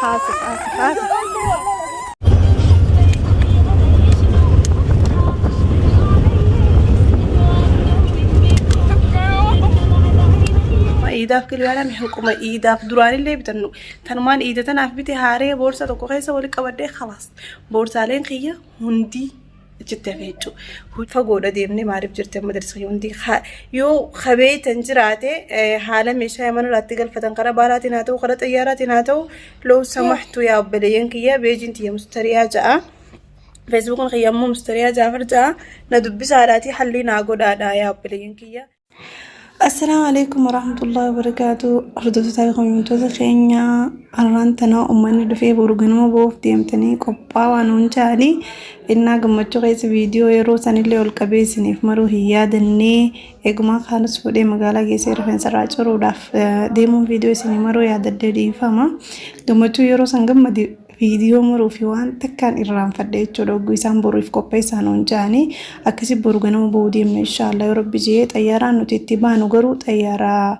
آسف إيداف كل يوم حكومة إيداف دراني اللي بتنو تنمان إيدا تنافبتي هاري بورصة تقوخيسة ولك أودي خلاص بورصة لين خيا هندي جتفيتو فقولة ديمني ما عرف جرت مدرسة هندي يو خبيت انجراتي حالا مشاي من راتقل فتنقر باراتي ناتو وقرأت أياراتي ناتو لو سمحتوا يا أبليين كيا بيجنتي يا مستريا جاء فيسبوك الخيام مستريا جعفر جاء ندب ساراتي حلي ناقود آدا يا أبليين كيا. السلام عليكم ورحمة الله وبركاته. أردت تاريخ من توزخينيا أرانتنا أماني دفي بورغنو بوف ديمتني قبا ونونجاني إنا قمتو غيس فيديو يروسان اللي والكبيسني فمرو هيادني إقما خانس فودي مقالا جيسي رفين سراجو روداف ديمون فيديو سيني مرو يادد دي فاما قمتو يروسان قمدي فيديو مروفي وان تكان إرام فديتشو دوغو يسان بروف كوبيسان ونجاني أكسي بورغنو بودي من إن شاء الله يربي جيه طياران نتتبانو غرو طيارا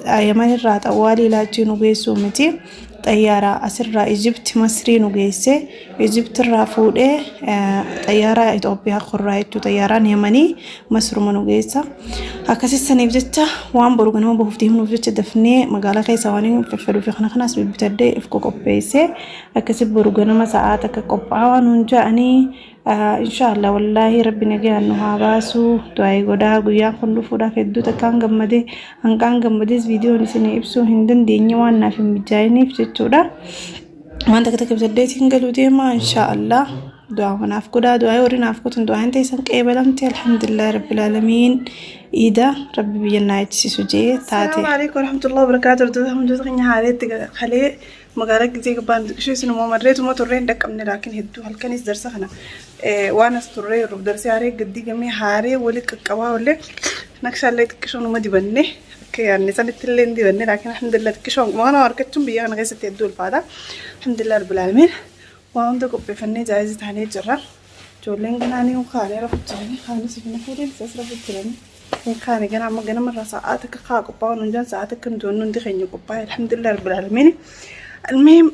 أيمان الرات أولي لاجي نغيسو متي طيارة أسرة إجبت مصري نغيسي إجبت الرافودة طيارة إثيوبيا خرايتو طيارة يمني مصر منغيسا أكسي سنيف جتا وان بورغنو بوفتيهم نفجت دفني مقالة خيسا واني ففلو في خناس ببتدي إفكو كوبيسي أكسي بورغنو مساعاتك كوبا ونجاني إن شاء الله والله ربنا جاء إنه هاباسو دعاء غدا غيا كله فودا فيدو تكان جمدي أنكان جمدي فيديو نسيني إبسو هندن دينيو وانا في مجايني في تورا ما أنت كتكب زديت هنقولوا ديما إن شاء الله دعاء ونافقدا دعاء ورينا نافقدا دعاء أنت يسنك إبلامتي الحمد لله رب العالمين إيدا ربي بيجنا يتسيسو جي تاتي. السلام عليكم ورحمة الله وبركاته. ردهم جزء حالات خلي مقالة جزء كبان شو اسمه ما مريت وما ترين دك أمني لكن هدو هالكنيس درس خنا وانا استري رب درسي عليه قدي جميع هاري ولك كوا ولك نكشل لك كشون وما دبني يعني سنة اللين دبني لكن الحمد لله كشون ما أنا أركضتم بيا أنا جالسة يدو الفادا الحمد لله رب العالمين وعندك بفني جائزة هني جرا جولين جناني وخالي رفتني خالي سفينة فوري بس رفتني خالي جنا ما جنا مرة ساعاتك خاق وباون ونجان ساعاتك كنتون ندي خيني وباي الحمد لله رب العالمين. المهم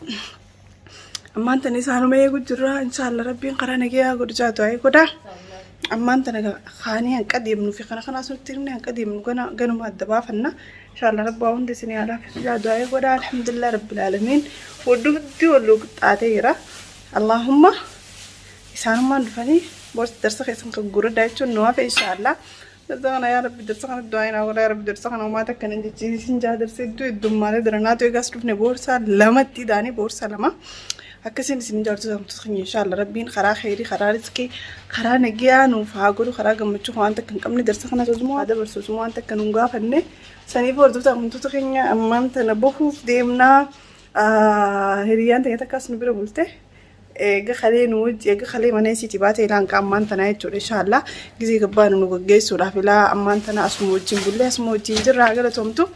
أما أنت نسألوا ما يقول جرا إن شاء الله ربي قرانا جيا قد جاتوا أي كده أما أنت خاني هنقدي من في خنا سنتيرني هنقدي من جنا ما الدبا فنا إن شاء الله رب عون دسني على في جاتوا أي كده الحمد لله رب العالمين ودو بدي ولو قطعتيرا اللهم يسانو ما ندفني بس درس خيسن كجورة دايتشو نوافق إن شاء الله أنا يا رب درسنا الدعاء ولا يا رب درسنا وما تكن عندي شيء جادر سيدو الدمارة درنا تو يقصد في بورصة لما تداني بورصة لما هكذا نسين جالس تسخن إن شاء الله ربين خرا خيري خرا رزقي خرا نجيان وفاقولو خرا جمتشو وانت كن كمني درسنا تزمو هذا برسوس وانت كنونجا فني سني فوردو تام تسخن أمان تنبوه ديمنا هريان تيجي نبيرو بولته إيه خلي نود إيه خلي مناسي تباتي لان كأمان تناي تقول إن شاء الله جزي كبان ونوجي سورة فيلا أمان تنا اسمه جنبولة اسمه جنجر راجل تومتو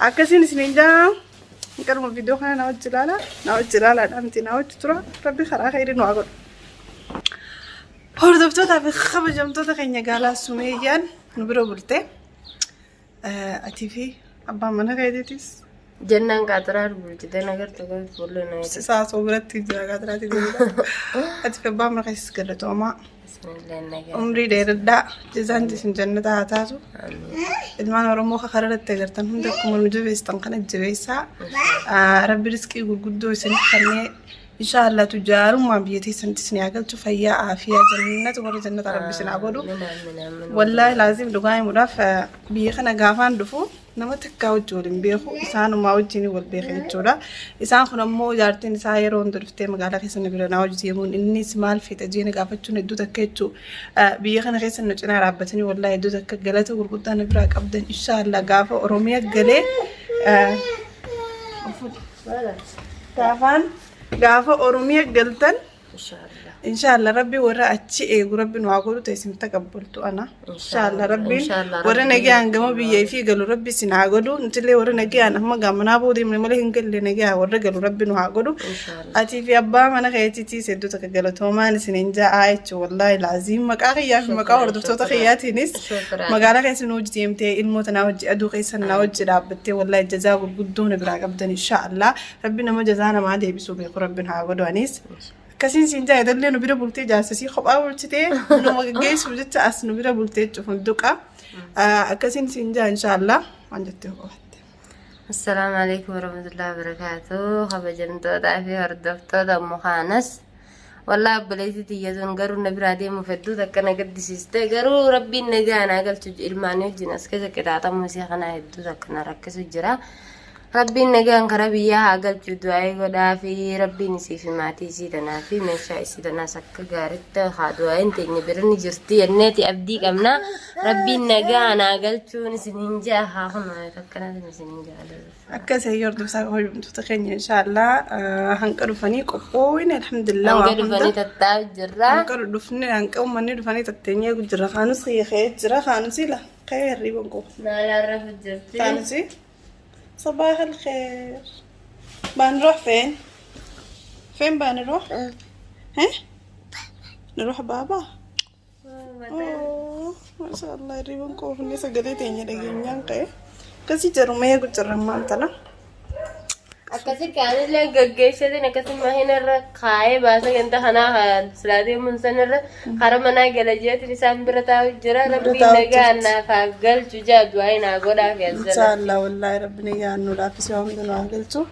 أكاسين سنينجا كانوا فيديو خنا ناوت جلالة أنتي ناوت ترى ربي خير خير نواقول هردبتو تابي خبر جمتو تخيني قالا سميجان نبرو بلته أتيفي أبا منا قاعدتيس جنان قادرار بولجدي نغير تقول بولنا ساعة صورت تيجي قادرات تيجي أتيفي أبا منا قيس كرتو ما بسم الله نجا عمري دير الدا جزان تسم جنة هاتاسو إدمان ورمو خررت تجرتن هم دكم المجوز تنقل الجويسة ربي رزقي وجوده يسني خلني إن شاء الله تجارو ما بيتي سنتسني أقل تفيا عافية جنة ورا جنة ربي سنعبدو والله لازم دعاء مرافع بيخنا قافان دفو نما تكاو جولين بيخو إنسان ما وجيني والبيخين جولا إنسان خنا مو جارتين سايرون درفتي مقالة خيسنا بيرنا وجيمون إني سمال في تجيني قافتشون يدو تكيتشو بيخنا خيسنا نجنا رابطني والله يدو تك جلته ورقدنا نبراك أبدا إن شاء الله قافة أرومية جلي قافان قافة أرومية جلتن إن شاء الله إن شاء الله ربي ورا أشيء وربي نعقوله تيسم تقبلته أنا إن شاء الله ربي ورا نجي عن جماعة بيجي قالوا ربي سنعقوله نتلي ورا نجي أنا هم جامنا بودي من ملهم قال لي نجي ورا قالوا ربي نعقوله أتي في أبا ما أنا خيتي تي سدوا تقالوا توما نسنجا عايش والله العظيم ما كأخيا في مكان دكتور تخياتي نس ما قال خيس نوج تيمتي الموت ناوج أدو خيس ناوج رابطتي والله الجزاء والجدون براقبتني إن شاء الله ربنا ما جزانا ما عاد يبسوا بيقول ربنا عقوله أنيس كاسين سينجا يدلنا نبيرة بولتي جالسة خب أول تي نو جيس وجدت أس نبيرة بولتي تفهم دكا كاسين سينجا إن شاء الله عندته واحد. السلام عليكم ورحمة الله وبركاته. خبجن تودا في هردف تودا مخانس والله بليتي تيجون قرو نبرادي مفدو تكنا قد سيستي قرو ربي نجانا قلت المانيو جناس كذا كده عطم مسيخنا هدو تكنا ركزوا جرا ربي نجان كربيا قلت دعاء قدا في ربي نسيف ماتي سيدنا في مشاء سيدنا سك قارت خادوا أنت نبرني جرتي النتي أبدي كمنا ربي نجانا قلت نسنجا ها هم تكنا نسنجا أكثر يرد بس هو تتخيل إن شاء الله هنكرو فني كوين الحمد لله هنكرو فني تتاج جرا هنكرو فني هنكو مني فني تتنيا جرا خانوس خير جرا خانوسي لا خير ريبونكو لا لا رف جرتي خانوسي صباح الخير بنروح فين؟ فين بنروح؟ ها؟ نروح بابا؟ ما شاء الله يريبون كوف الناس قليتين يلاقين ينقي كسي جرمية قلت جرمان تلا أكاسي كان اللي جعيشة دي نكاسي ما هي نرى خاي بس كنت هنا سلادي من سنة خرمنا جلجية نسام برتاو جرا ربي نجانا فقل تجا دواي ناقولا في إن شاء الله والله ربنا يجعلنا لا في سوام دون عقلته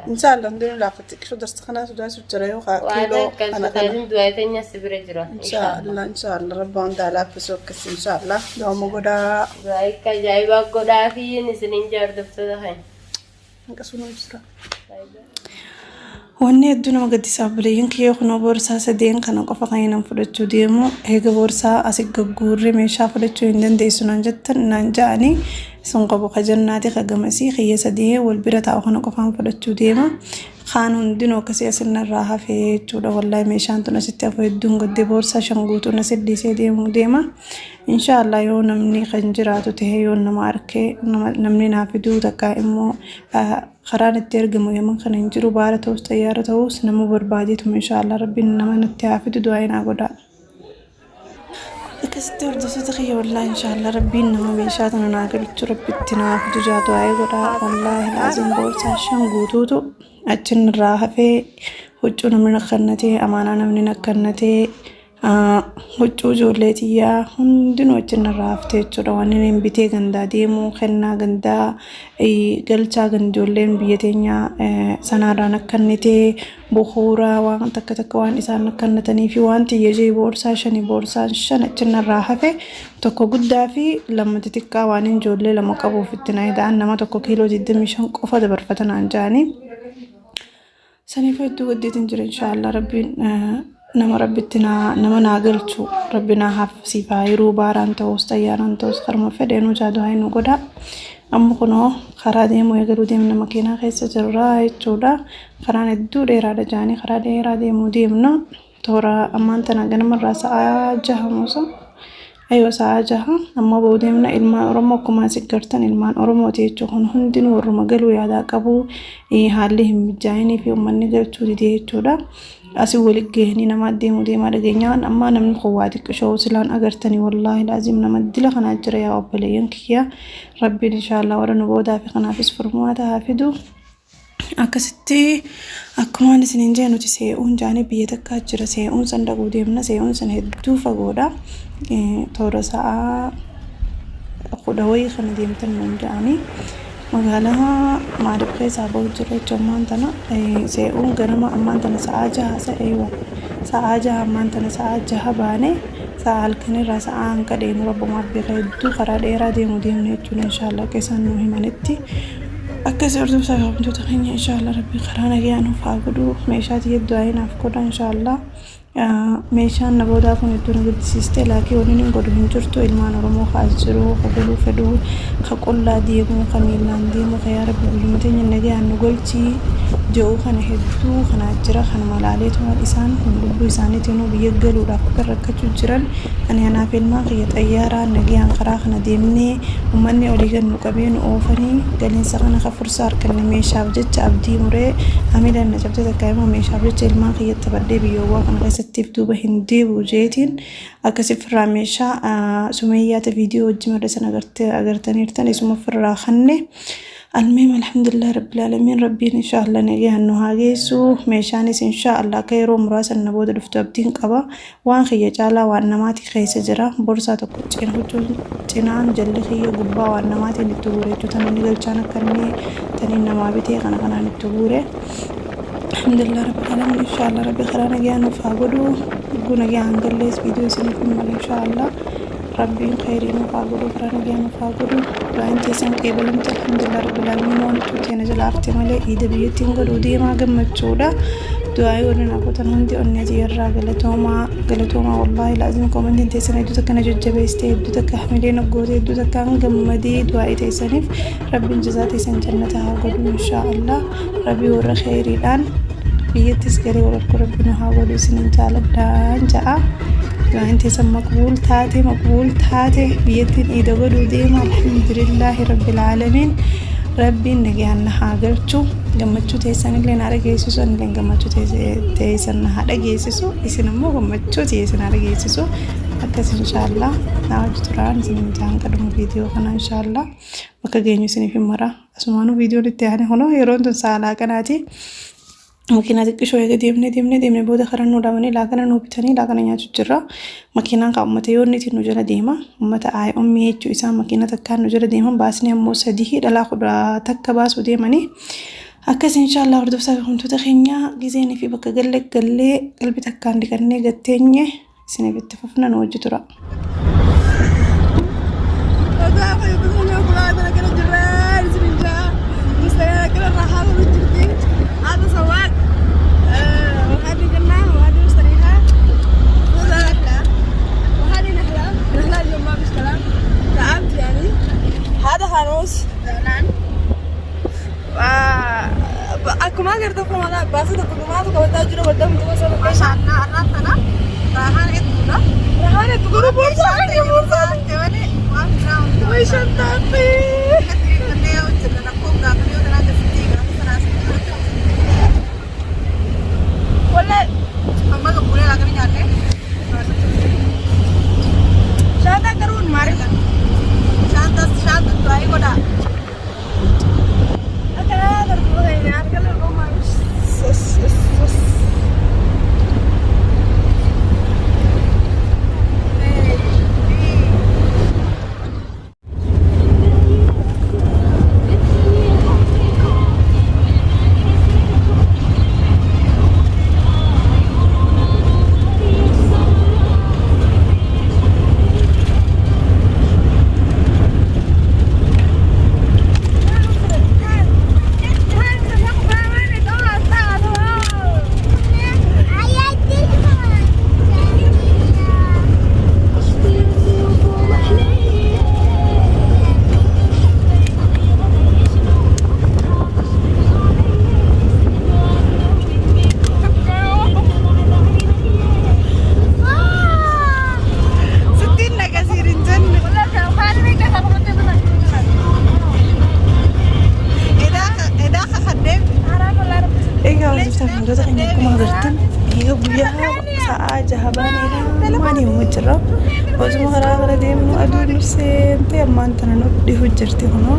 إن شاء الله ندير لا فتك شو درست خنا سودان سوتشريو كيلو أنا كان دواي تانية سبرة جرا إن شاء الله إن شاء الله ربنا دالا في سوق كس إن شاء الله دوم قدا دواي كجاي بقدا في نسنين جرد بسده هاي كسونو بسرعة wanni adduna magaddisaa buleeyyiin kiyyoo kunoo boorsaa sadeen kana qofa kan hin fudhachuu deemu eega boorsaa asi gagguurre meeshaa fudhachuu hin dandeessu naan jettan naan ja'anii sun qabu kajannaati kagamasii kiyya sadee wal bira taa'u kana qofaan fudhachuu deema kaan hundinuu akkasii asirraa hafee jechuudha wallahi meeshaan tun asitti hafu hedduun gaddee boorsaa shan guutuun asiddiisee deemuu deema inshaallah yoo namni kan jiraatu ta'e yoo nama arkee namni naaf fiduu takkaa immoo karaan itti ergamu yemmuu kana hin jiru baara ta'us xayyaara ta'us nama barbaadeetu inshaallah rabbiin nama natti haa fidu du'aa naa godhaa. akkasitti hordoftoota kiyya wallahi inshaallah rabbiin nama meeshaa tana naa galchu rabbitti naa fidu du'aa godhaa wallahi laazim boorsaa shan guutuutu achinirraa hafee huccuu namni nakkannatee amaanaa namni nakkannatee huccuu ijoollee xiyyaa hundinuu achinirraa haftee jechuudha waan inni bitee gandaa deemuu kennaa gandaa galchaa gandoolleen biyya teenyaa sanaarraa nakkannatee bu'uuraa waan takka waan isaan nakkannatanii fi waan xiyyeejee boorsaa shan achinirraa hafe tokko guddaa fi lama xixiqqaa waan ijoollee lama qabuuf itti naayida'an nama tokko kiiloo 25 qofa dabarfatanaan ja'anii saniif hedduu gaddeetiin jira inshaallah rabbiin nama rabbitti nama naa galchu rabbi naa hafsiifaa yeroo baaraan ta'us xayyaaraan ta'us karma fedheenuu jaadu haa nu godha amma kunoo karaa deemuu eegaluu deemna makiinaa keessa jirra jechuudha karaan hedduu dheeraadha jaanii karaa dheeraa deemuu deemna toora ammaan tana ganamarraa sa'aa 6 muusa ayyoo sa'aa 6 amma ba'uu deemna ilmaan oromoo akkuma siggartan ilmaan oromooti jechuun hundinuu warruma galuu yaadaa qabu haalli hin mijaa'inii fi uummanni galchuu didee jechuudha asii waliin gahanii nama deemuu deemaa dhageenyaan amma namni qowwaa xiqqishoo silaan agartanii wallahi laazim nama dila kanaa jira yaa obboleeyyan kiyya rabbiin inshaallah warra nu boodaa fi kanaafis furmaata haa fidu akkasitti akkumaan isiniin jee nuti see'uun jaanii biyya takkaa jira see'uun san dhaquu deemna see'uun san hedduu fagoodha toora sa'aa 10 wayii kana deemtan nuun ja'anii magaalaa maadab keessaa ba'uu jira jechuun tana see'uun ganama ammaan tana sa'aa 6 sa'aa 6 ammaan tana sa'aa 6 baane sa'aa halkanirraa sa'aa hanqa deemu rabbumaaf beeka hedduu karaa dheeraa deemuu deemna jechuun inshaallah keessaan nu himanitti akkasii hordoftoota kabajamtoota keenya inshaallah rabbi karaa nagaa nuuf haa godhu meeshaa hedduu ayinaaf godha inshaallah meeshaan naboodaa kun iddoo agarsiiste laakii waliin hin godhu hin jirtu ilmaan oromoo kaas jiru kagaluu fedhu ka qullaa deemu ka miilaan deemu ka yaa rabbi guyyuma teenya nagaan nu golchii jedhu kana hedduu kana jira kana malaaleetuma isaan lubbuu isaaniitiin biyya galuudhaaf akka rakkachuu jiran ani anaaf ilmaa kiyya xayyaaraa nagaan karaa kana deemnee uummanni olii gannu qabee nu oofanii galiinsa kana ka fursaa harkanne meeshaaf jecha abdii muree hamileen na cabte takkaa immoo meeshaaf jecha ilmaan kiyyatti baddee biyyoowwan kana keessattiif duuba hin deebi'u jeetiin akkasii firraa meeshaa Sumayyaata viidiyoo wajji madda agartaniirtan isuma firraa kanne المهم الحمد لله رب العالمين ربي إن شاء الله نجي هنو هاجيسو ميشانيس إن شاء الله كيرو مراسا نبود دفتابتين قبا وان خي جالا وان نماتي خيس جرا بورصة تكوتين هجو تنان جل خي قبا وان نماتي نتغوري تتنو نقل جانا كرني تنين نمابتي غنا نتغوري الحمد لله رب العالمين إن شاء الله ربي خلانا نجي هنو فاقودو قونا جي هنقليس فيديو سنفين مال إن شاء الله ربي خيرين وفاقودو خلانا جي هنو فاقودو وانتي سنقيبلمت الحمد لله رب العالمين وانتوتي نجل عرتي مالي إيدا بيتين قدو ديما قمت شودا دعاي ورنا قوتن هندي أنيتي يرى قلتوما والله لازم كومنت انتي سنة يدوتك نجد جبيستي يدوتك حملين قوتي يدوتك قمدي دعاي تيسانيف ربي انجزاتي سن جنتها قدو إن شاء الله ربي ورى خيري الآن بيتس قري ورقو ربنا هاقودو سنين جالدان جاء وانتي سم مقبول تاتي بيتين إيدا قدو ديما الحمد لله رب العالمين ربي نجيان هاجرتو جمعتو تيسان اللي نارا جيسسو اللي جمعتو تيسان هذا جيسسو إسنمو جمعتو تيسان هذا جيسسو أكيد إن شاء الله ناوي تران سنين جان كدوم فيديو خنا إن شاء الله بكجيني سنين في مرة أسمانو فيديو للتهاني هنا يرون تنسالا كناتي makiinaa xiqqishoo eega deemnee booda karan nu dhabanii laaqana nu bitanii laaqana nyaachuu jirra. Makiinaan kan uummata yoo inni nu jala deema uummata ummii jechuu isaa makiina takkaan nu jala deeman baasni ammoo sadii dhalaa kudha takka baasuu deemanii akkas inshallah hordofsaa fi humtoota keenya gizeenii fi bakka gallee qalbii takkaan dhiqannee gatteenye isiniif itti fufna nu wajji tura. هذا سواق وهذه قلنا وهذه مستريحة وهذه نحلة اليوم ما فيش كلام تعبت يعني. هذا فانوس نعم أكو ما قدرت أفهم هذا بس ده كل ما تقول تاجر ودم توصل كيش عرفتنا رهانة تقول بورصة يا بورصة كمان ما في راوند ويش التعطي كتير وتلنا كوب قابل يوتنا كستيجا ولا أما كقولي لا كمين جاته شانتا كرون مارلا شانتا تراي كودا أكلا تربو هيني أكلا لو مارش jirti hono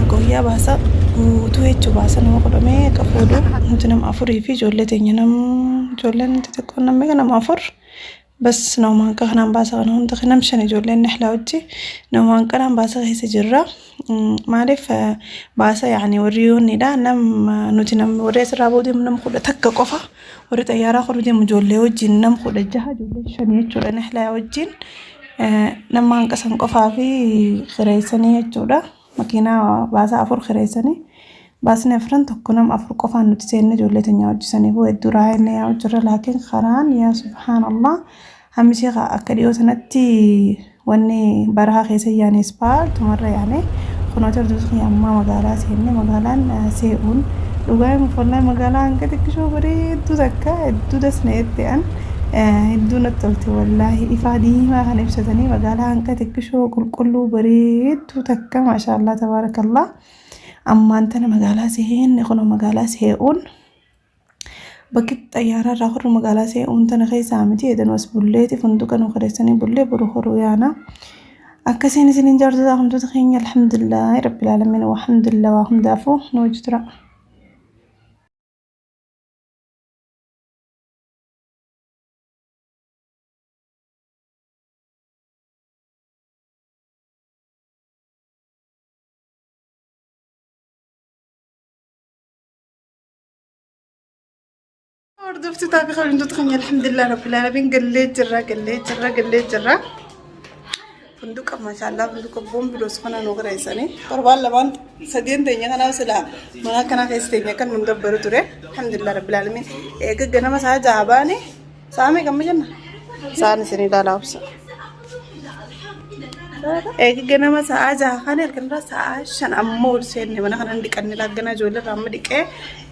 goyaa baasa guutuu jechuu baasa nama qodhamee qafuudhu nuti nama afurii fi ijoollee teenya ijoolleen xixiqqoon namni nama afur bas namaan kanaan baasa kana hunda nam shan ijoolleen nahlaa wajji namaan kanaan baasa keessa jirra maaliif baasa yaani warriyoonnidha nuti nam warree sirraa boodee nam kudha takka qofa warri xayyaaraa qorruu ijoollee wajjin nam kudha jaha ijoollee shan jechuudha nahlaa wajjin namaan qasan qofaa fi khireessanii jechuudha makiinaa baasa afur khireessanii baasnee afran tokko nama afur qofaan nuti seenne ijoollee teenyaa hojjisanii boo hedduu raayinee yaa hojjirra laakiin karaan yaa subhaanallah hammisee akka dhiyoo sanatti wanni barahaa keessa yaane ispaaltumarra yaane kunoota hordoftoota ammaa magaalaa seenne magaalaan see'uun dhugaa mufollaa magaalaa hanga xiqqishoo bareedduu takka hedduu dasneetti an hedduu natti tolte wallaahi ifaa diimaa kan ibsatanii magaalaa hanga xiqqishoo qulqulluu bareedduu takka maashaallah tabaarakallah ammaan tana magaalaa seenne kunoo magaalaa see'uun bakki xayyaaraa irraa horru magaalaa see'uun tana keessaa miti edan was bulleeti funduqa nu qadeessanii bullee boru horuu yaana akkasiin isiniin jaartota hamtoota keenya alhamdulillah rabbil aalamiin wa alhamdulillah waa hundaafuu nu hojjira. hordofti taafii hamtoota keenya alhamdulillah rabbil aalamiin gallee jirra funduqa maashaallah funduqa boombiloos kana nu qareessanii torbaan lamaan sadeen teenya kanaaf silaa mana kana keessa teenya kan nun gabbaru ture alhamdulillah rabbil aalamiin eega ganama saa jaabaani saamee gamma jenna saan isinii ilaalaabsa eega ganama saa jaakanii halkanirraa saa 5 ammoo ol seenne mana kana dhiqannee laaggana ijoollee irraa amma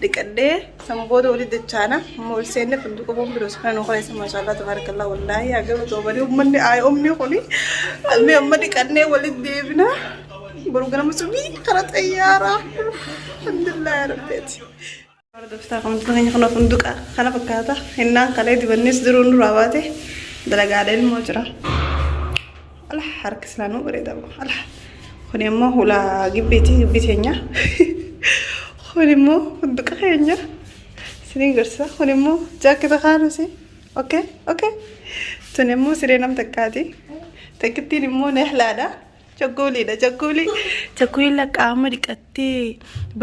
dhiqadhee sanboota olii dachaana ammoo ol seenne funduqa boombiloos kana nu qareessa maashaallah tabaarakallah wallaahi agama toobanii ummanni omni kuni almee amma dhiqannee walitti deebina boru ganama subii kara xayyaaraa alhamdulillah yaa rabbeeti. hordoftaa hamtoota keenya kana funduqa kana fakkaata hinnaan kalee dibannees duruu nurraa baate dalagaalee ilmoo jira. Allah harkis laanuu bareeda bu Allah kun immoo hulaa gibbiiteenya kun immoo funduqa keenya siniin garsa kun immoo jaaketa kaanusi okay tun immoo siree nam takkaati takkittiin immoo nehlaadha chakkuliidha qaama dhiqattee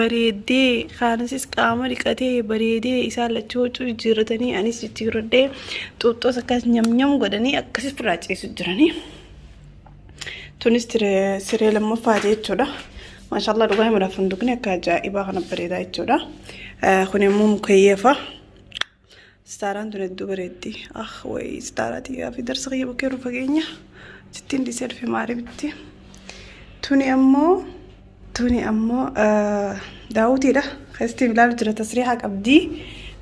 bareeddee kaanusis qaama dhiqatee bareedee isaan lachuu jijjiirratanii anis jijjiirradhee xuuxxoos akkas nyamnyam godhanii akkasis firaaceessu jiranii. tunis siree lammaffaa jechuudha maashaallah dhugaa himuudhaaf funduqni akka ajaa'ibaa kana bareedaa jechuudha kun immoo mukayyeefa staaraan tun hedduu bareeddi wayii staaraatii fi darsa kiyya bakkeerru fageenya jittiin dhiisee dhufe maariibitti tuni ammoo daawutiidha keessatti ilaalu jira tasriihaa qabdii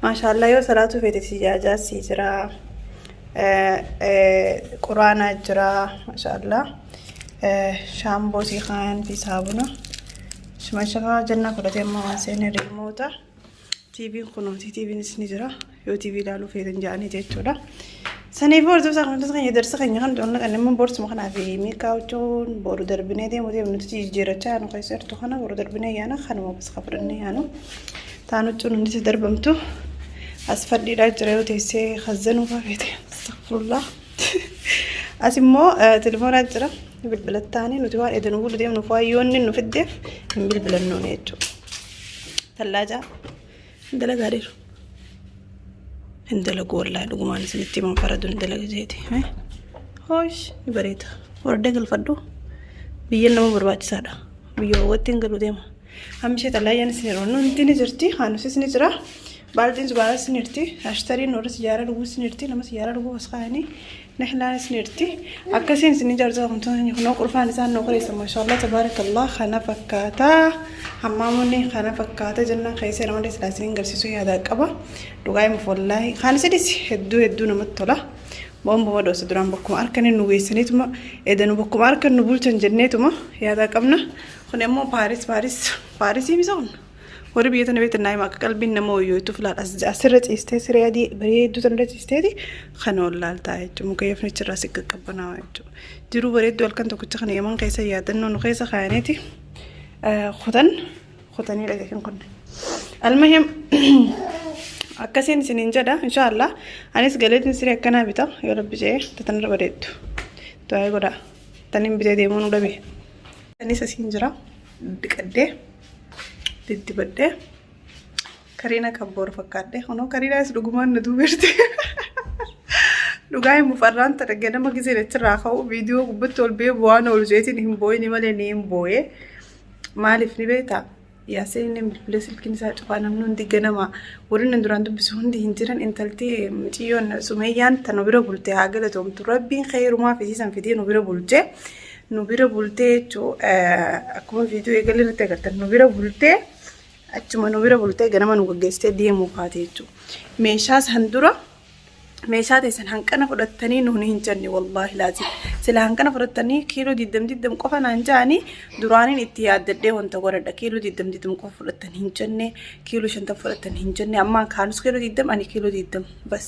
maashaallah yoo salaatuu feete sijaajaasii jira quraanaa jira maashaallah shaamboo siikaan fi saabuna shumashaka jannaa fudhatee amma waan seene reemoota tiiviin kunuuti tiiviinis ni jira yoo tiivii ilaaluu feetan jedhanii jechuudha saniif hordoftaa hamtoota keenya darsa keenya kan doonna kan immoo boorsuma kanaa fi miikaawuchuun boru darbinee deemutee nuti jijjiirachaa yaanu keessa jirtu kana boru darbinee yaana kanuma bas fudhannee yaanu taanuchuun hundi darbamtu as fadhiidhaa jira yoo teessee khazanuu feete astaghfirullah as immoo telefoonaa jira bilbilattaanii nuti waan edan bulu deemnu faayyoonni nu fiddeef hin bilbilannu jechuudha. Tallaajaa indala gaariiru indala goollaa dhugumaan isinitti himan faradu indala gazeeti hoosh ni bareeda warra galfadhu biyya nama barbaachisaadha biyya wawwattiin galu deema hamishee tallaayyaan isin yeroo nuti ni jirti haanusis ni jira baaldiin zubaaraa isin jirti ashtariin warra siyaaraa dhuguu isin jirti nama siyaaraa dhuguu as kaayanii نحن سنرتي أكاسين سنجار زاهم تاني نقول فان إنسان نقول اسمه ما شاء الله تبارك الله خنا فكاتا حماموني خنا فكاتا جنة خيسير ما ليس لازم قرسيسو هذا كبا لقاي مفوللاي خان سديس هدو نمتلا بوم بودو سدران بكم أركن النويسنيت ما إذا نبكم أركن نقول تنجنيت ما هذا كمنا خنيمو باريس يمزون ورا بيتنا بيتنا ما قلبي نمو يوتيوب لا أسرت استسري هذه بريد دوتنا استدي خنول لا تايج مكيف نتشراسك كبنا وايج جرو بريد دول كنت كنت خني يمان كيسا يادنو نقيسا خانتي خدني لكن كنا المهم أكاسين سنين جدا إن شاء الله أنا سجلت نسري كنا بيتا يا رب جاي تتنر بريد توي قدا تنين بيتا ديمون ولا بي أنا سسين جرا بكده بدي كارينا كبور فكرته هنو كارينا إس لقمان ندو برتي لقاي مفران ترجعنا ما كذي نتراخو فيديو قبض تول بيه بوان أول جيتي نهم بوي نمالي نهم بوي ما لفني بيتا Yaasin bilbila silkiin isaa cufaa namni hundi ganama warreen duraan dubbisu hundi hin jiran intalti mucayyoon Sumayyaan tan nu bira bulte haa galatoomtu rabbiin khayrumaa fisiisan fidee nu bira bulte jechuu akkuma viidiyoo eegalee irratti agartan nu bira bulte achuma nu bira bulte ganama nu gaggeessitee deemuu kaate jechuu meeshaas handura meeshaa teessan hanqana fudhattanii nuuni hin jenne wallahi laazim sila hanqana fudhattanii kiiloo 20 qofa naan jaanii duraaniin itti yaaddadhee wanta godhadha kiiloo 20 qofa fudhattanii hin jenne kiiloo 5 fudhattanii hin jenne amma kaanus kiiloo 20 ani kiiloo 20 bas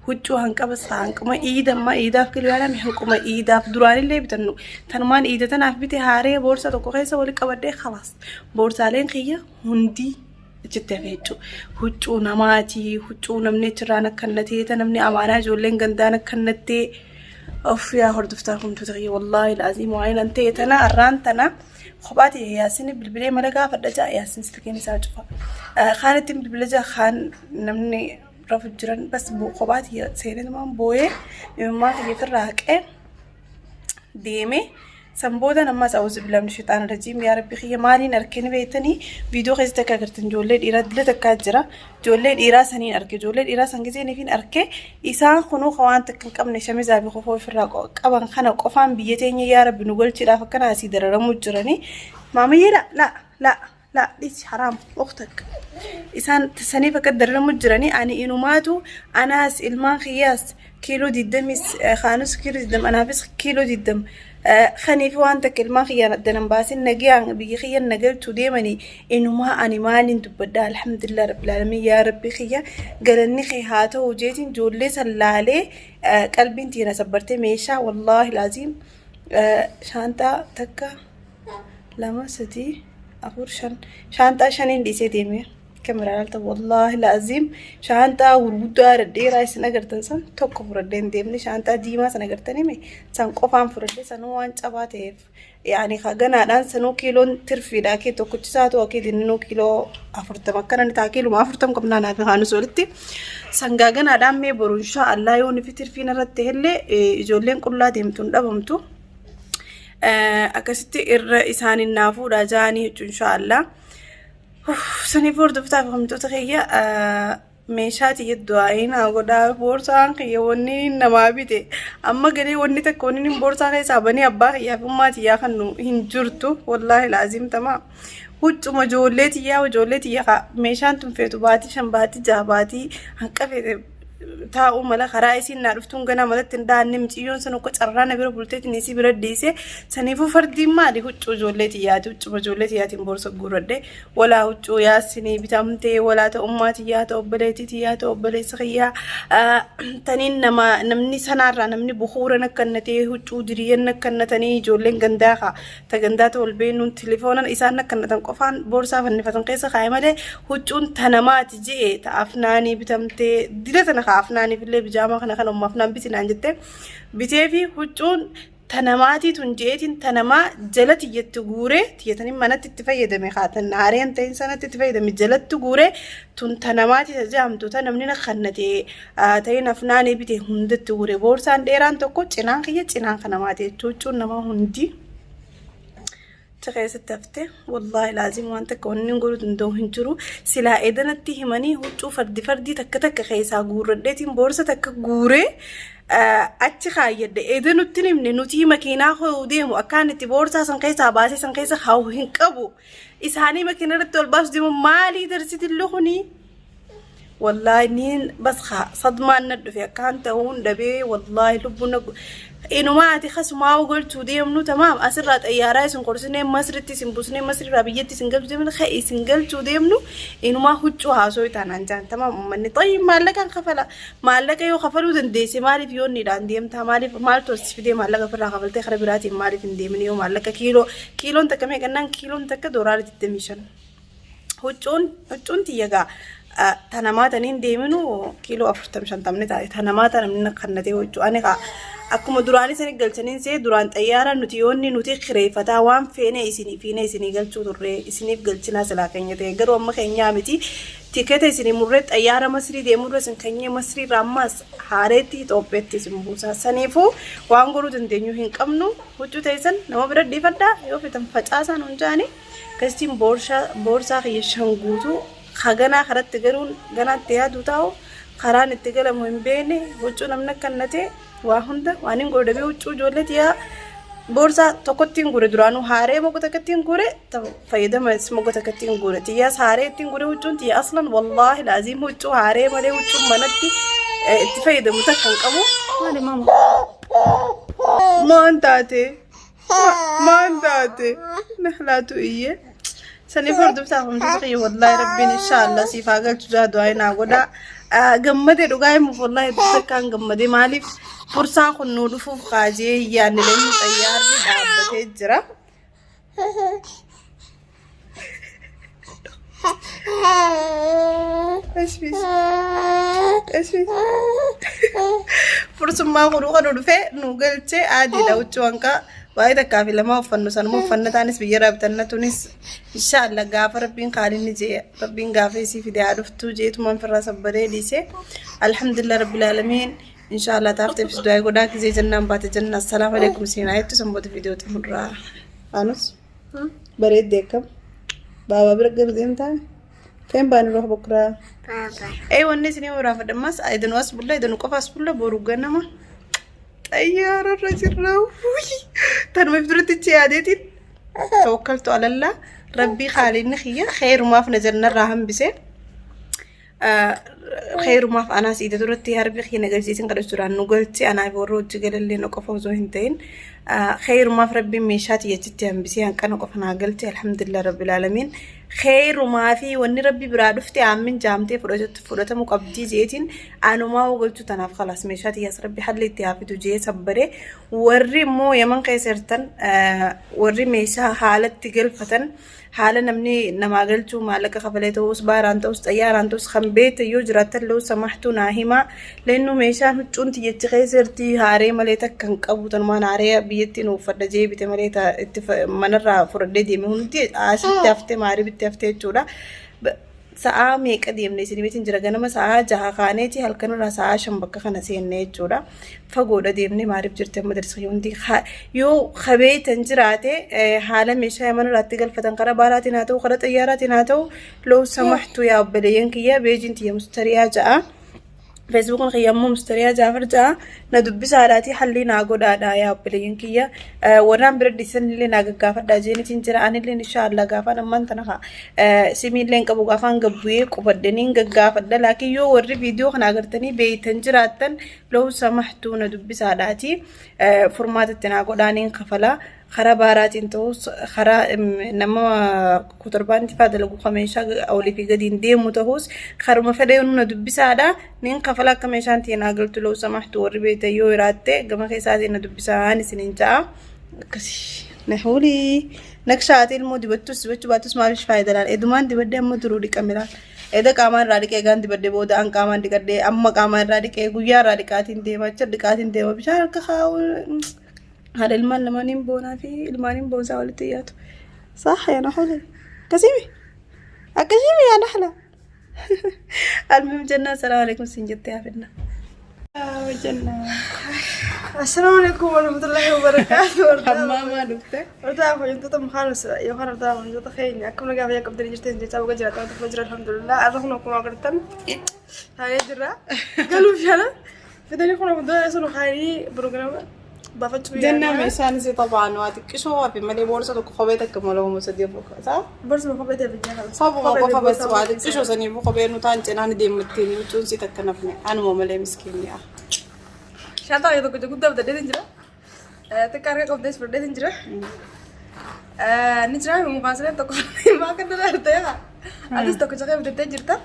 huccuu hanqabas hanquma iidamma iidaaf kiiloo yaadame hanquma iidaaf duraanillee bitannu tanumaan iida tanaaf bite haaree boorsaa tokko keessa wali qabadhee khalaas boorsaaleen kiyya hundii jitteefechu huccuu namaati huccuu namni jiraan akkanatee namni amaanaa ijoolleen gandaan akkanatee of yaa hordoftaa kumtu ta'ee wallahi laazim waan ante tana arraan tana khobaati yaasin bilbilee malagaa fadhaja yaasin silkeen isaa cufa khaanatin bilbilaja khaan namni rafu jiran bas bu khobaati seenan booyee imma yefraaqe deeme سنبودا نماز أعوذ بالله من الشيطان الرجيم يا ربي خيا مالين أركني بيتني فيديو خيز تكاكرتن جولد إيراد لا تكاجرا جولد إيرا سنين أركي جولد إيرا سنجزين فين أركي إسان خنو خوان تكن كم نشمي زابي خفوي فراقو كابن خنا قفان بيتني يا ربي نقول ترى فكنا أسيدر رموجرني مامي لا ليش حرام أختك إسان تسني فكدر رموجرني أنا إنو ماتو أنا إلمان خياس كيلو دي الدم خانوس كيلو دي الدم أنا بس كيلو دي الدم خني في وانت كلمة خيانة دنا باسين نجيان بيجي خيان نقل توديمني إنه ما أنا مالين تبدا الحمد لله رب العالمين يا ربي خيا قالني خي هاته وجيتين جولي سلالي قلبي انتي أنا صبرتي ميشا والله لازم شانتا تكا لما ستي أقول شانتا شانين دي سيديمي كاميرا قالت والله لازم شانتا ورودا ردي رايس نغرتن سن توكو فردين ديمني شانتا ديما سنغرتني مي سان قفان فردي سنو وان چباتيف يعني خغنا دان سنو كيلو ترفي داكي توكو تساتو اكيد نو كيلو افرتم كان تا كيلو ما افرتم كمنا نا خانو سولتي سانغاغنا دام مي برو ان شاء الله يون في ترفي نرتهله جولين قلا ديمتون دبمتو اكستي الرئيسان النافو راجاني ان شاء الله سني فورد بتاعهم تتخيل ميشاتي يدوائين أقودا بورسان كيوني نمابيته أما قلي وني تكونين بورسان كيسابني أبا يا فماتي يا خنو هنجرتو والله لازم تمام هوت مجولتي يا وجولتي يا ميشان تنفيتو باتي شنباتي جاباتي هنكفي تاو ملا خرائسي نعرفتون غنا ملت ندان نمتيون سنو كترنا بيرو بولتي نسي برديسه سنيفو فردي ما دي هوچو جولتي يا هوچو جولتي يا تيمبورس غورده ولا هوچو يا سني بتامتي ولا تا اماتي يا تو بليتي يا تو بليس خيا تنين نما نمني سنارا نمني بخور نكنتي هوچو دريين نكنتني جولين غنداخا تغندات والبينون تليفونن اسان نكنتن قفان بورصا فنفتن قيس خايمله هوچون تنمات جي تافناني بتامتي ديرتنا خافناني في اللي بيجامه خنا مفنان بيتي نانجته بيتي هوچون تنماتي تنجيتين تنما جلت يتغوري تيتني منت تفيد مخاتن نارين تين سنه تفيد مجلت تغوري تن تنماتي تجامتو تنمني خنتي تين افناني بيتي هندت تغوري بورسان ديران توكو چنان خيه چنان خنماتي چوچون نما هندي تخيس التفتة والله لازم وانت كونين نقول دندو هنجرو سلا إذا نتهمني هو تشوف فردي تك خيسا غور رديتين بورصة تك غوري أتخيل إذا نتني من نتيه مكينا خو ديمو أكانت بورصة سنقيسا باسي سنقيسا خاو هنكبو إسهاني مكينا رتول باس ديمو مالي درسيت اللغني والله نين بس صدمان ندو في أكانت هون دبي والله لبنا إنه ما أتخص ما وقلت وديم نو تمام أسرت أيارا سنقرسني مصرتي سنبوسني مصر ربيتي سنقل وديم الخي سنقل وديم نو إنه ما هو هاسوي تانانجان تمام مني طيب ما لك أن خفلا ما لك يو خفلو دنديسي مالي فيون نيران ديم تمالي مال توسفيدي ما لك فرا خفلت خربراتي مالي فينديمني يوم ما لك كيلو أنت كم كنن كيلو أنت كدورار تدميشن هجون تيجا تنامات نين ديمنو كيلو أفرتم شنتمني تاني تنامات أنا من خنتي وجو أنا akkuma duraanii sani galchaniin see duraan xayyaara nuti yoonni nuti kireeffataa waan feene isinii galchuu turre isiniif galchinaa silaa keenya ta'e garuu amma keenyaa miti tiketa isinii murree xayyaara Masrii deemurra isin keenyee Masrii raammaas haareetti Itoophiyaatti isin buusaa saniifuu waan godhuu dandeenyu hin qabnu huccuu teessan nama bira dhiifadhaa yoo fitan facaasaan hundaani gastiin boorsaa kiyya shan guutuu haganaa karatti garuun ganaatti yaadu taa'u karaan itti galamu hin beekne huccuu namni kannatee waa hunda waan hin godhabee huccuu ijoolleeti yaa boorsaa tokkotti hin gure duraanuu haaree mogo takkatti hin gure fayyadama mogo takkatti hin gure xiyyaas haaree ittiin gure huccuun xiyya aslan wallaahi laaziim huccuu haaree malee huccuun manatti itti fayyadamu takka hin qabu maali maama maan taate nahlaatu iyyee sanii furdubtaa humna qiyya wallaahi rabbiin inshaallah siif haa galchu jaadu ayinaa godhaa gammade dhugaa himuuf wallaahi takkaan gammade maaliif fursaan kun nuu dhufuuf kaajee yaanni leen xayyaarri dhaabbatee jira fursummaa kunuu kan dhufee nu galchee aadiidha huccuu hanqaa waa'ee takkaa fi lama uffannu sanuma uffannataanis biyya raabtannatuunis inshaallah gaafa rabbiin kaalinni jee rabbiin gaafa isii fide haa dhuftuu jeetumaan firraa sabbaree dhiise alhamdulillah rabbil aalamiin inshaallah taafte fi du'aa godhaa kizee jannaan baate janna assalaamu alaykum siinaa jettu sanboota viidiyoo xumurraa anus bareeddee akkam baabaa bira gardeem taane feen baani roha bokraa wanni isinii waraafadhammas idanu as bulla idanu qofa as bulla boru ganama xayyaara irra jirra tanuma ifduratichi yaadeetiin tawakkaltu alallah rabbii khaalinni khiyya khayrumaaf na jannarraa hambisee khayrumaaf anaas ida duratti harbi khiyya nagarsiisin qadhachuudhaan nu galchi anaaf warra hojii galallee na qofa osoo hin ta'in khayrumaaf rabbiin meeshaati jechitti hambisee hanqana qofa naa galchi alhamdulillah rabbil aalamiin khayrumaa fi wanni rabbi biraa dhufte aamin jaamtee fudhatamu qabdii jeetiin anumaa galchu tanaaf khalaas meeshaati yaas rabbi halli itti haafitu jee sabbare warri immoo yaman keessartan warri meeshaa haalatti galfatan haala namni namaa galchuu maallaqa kafalee ta'us baaraan ta'us xayyaaraan ta'us kan beete yoo jiraatan lau samahtuu naa himaa leennu meeshaan huccuun tiyyachi keessarti haaree malee takka hin qabu tanumaan haaree biyyattiin uffadha jee bite malee itti manarraa fudhadhee deeme hundi asitti haftee maarii bitti haftee jechuudha. Sa'a meeqa deemne isin bitin jira ganama sa'a 6 kaaneeti halkanirraa sa'a 5 bakka kana seenne jechuudha. Fagoodha deemne maariif jirte madarsa hundi yoo qabeetan jiraate haala meeshaa manarraatti galfatan karaa baaraatiin haa ta'u karaa xayyaaraatiin haa ta'u loo samahtu yaa obboleeyyan kiyya beejin tiyya mustariyaa ja'a Facebook kan khiyammo mustariyaa jaafar ja'a na dubbisaadhaati halli naa godhaadha yaa obboleeyyan kiyya warraan bira dhisanillee naa gaggaafadha jeenitiin jira anillee inshaallah gaafaan ammaan tana simiillee qabu gaafaan gabbu'ee qubadhaniin gaggaafadha laakiin yoo warri viidiyoo kana agartanii beeytan jiraattan loo samahtu na dubbisaadhaati furmaatatti naa godhaaniin kafala خرا باراتين توس خرا نما كتربان تفاد لقو خميشة أولي في قدين ديمو تهوس خرا مفديون ندبسادا نين قفلا كميشان تينا قلت لو سمحت وربيت يو راتي قم خيساتي ندبساهاني سنينجا كسي نحولي نكشاتي المو دبتوس باتوس ما فيش فايدة لان إدمان دبدي أمو درودي كاميرا إذا كامان رادك إيغان دبدي بودا أن كامان دي أما كامان رادك إيغويا رادكاتين ديما چر دكاتين ديما بشار كخاول هذا المال لما نبونا فيه المال نبوزا ولتياته صح يا نحلة كسيمي أكسيمي يا نحلة المهم جنة السلام عليكم سنجت يا فينا جنة السلام عليكم ورحمة الله وبركاته حماما دكتور ارتاحوا انت تم خالص يا خير ارتاحوا انت تخيلني اكم لقى فيك قبل جرتين جيت ابو جرات فجر الحمد لله اظنكم اقرتم هاي جرا قالوا فينا فدني كنا بدنا يسولوا خيري بروجرام جنة ميشان زي طبعا واتك شو في ملي بورصة وخبيتك كملوا مسدي فوق صح؟ بورصة وخبيتها في الجنة صاب وقفة بس واتك شو سني فوق بين وتان جنان ديم متين وتون سي تكنفني أنا مو ملي مسكين يا شاطر يا دكتور كنت بدي تنجرا تكارك قبل ديس بدي تنجرا نجرا من مقاصرة تكون ما كنت أرتاح أدرس تكون شغال بدي تنجرتا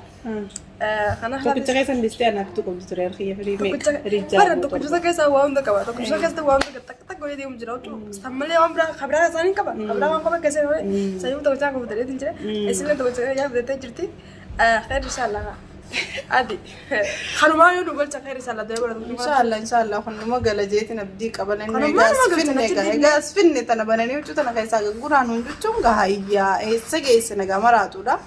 خنا تو كنت جاي سندستي أنا تكون بترير خيه في ميك رجال أنا تكون جزء كذا وام ده كبا تكون جزء كذا وام ده تك تك قولي ديوم جراو استعملي وام برا خبرة ثاني كبا خبرة وام كبا كذا هو سيوم تكون جاك بدي تنجرا إسمه تكون جاك بدي تنجرتي خير إن شاء الله عادي خلوا ما يقولوا قلت خير إن شاء الله دايما إن شاء الله خلنا ما قال جيتنا بديك قبل إنه أنا ما جاس فيني تنا بناني وجو تنا كيسا قران ونجوم جاهيا سجى سنة جمرات ولا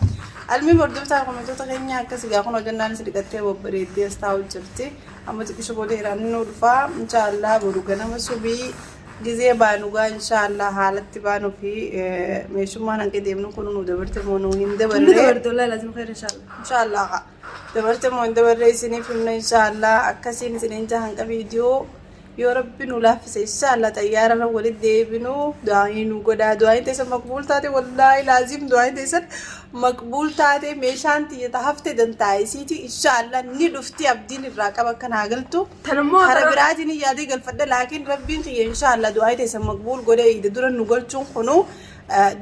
المهم برضو بتاعكم أنتوا تغني كسي جاكون وجدنا نسرقته وبريدي استاول جرتي أما تكشف بودي رانو رفا إن شاء الله بروجنا مسوبي جزء بانوغا إن شاء الله حالة بانو في مشو ما نكيد يبنو كلون ودبرت مونو هند دبرت ولا لازم خير إن شاء الله إن شاء الله دبرت مون دبر سنين فيلم إن شاء الله أكاسين سنين جهان كفيديو يا رب نولافس إن شاء الله تيارنا ولد ديبنو دعين وقدا دعين تيسر مقبول تاتي والله لازم دعين تيسر مقبول تاتي ميشان تيتحفت دنتاي سيتي إن شاء الله ندفتي أبدين الراكبة كان هاقلتو خربراتي نيادي قلفد لكن ربين تي إن شاء الله دعين تيسر مقبول قدا يددورا نقول چون خنو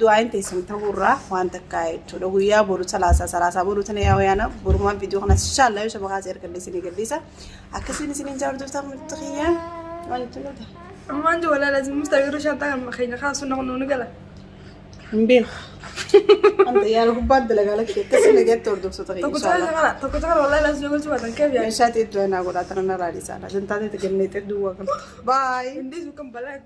دعين تيسر تغورا وانتك كايتو لو يا برو سلاسة برو تنيا ويانا برو ما فيديو خنا إن شاء الله يوشا بغازير كالليسيني قليسا أكسيني سنين جاردو تاق متخيا ما عنده ولا لازم مستقر شانتها خلينا خلاص ونقول نقلا مبيخ أنت يا رب بدل قالك كسر جت تردو ستغير إن شاء الله تقول والله لازم نقول شو هذا كيف يعني مشات يدونا أقول أترى نرى رسالة أنت تجنيت الدوا باي إنديس وكم بلاك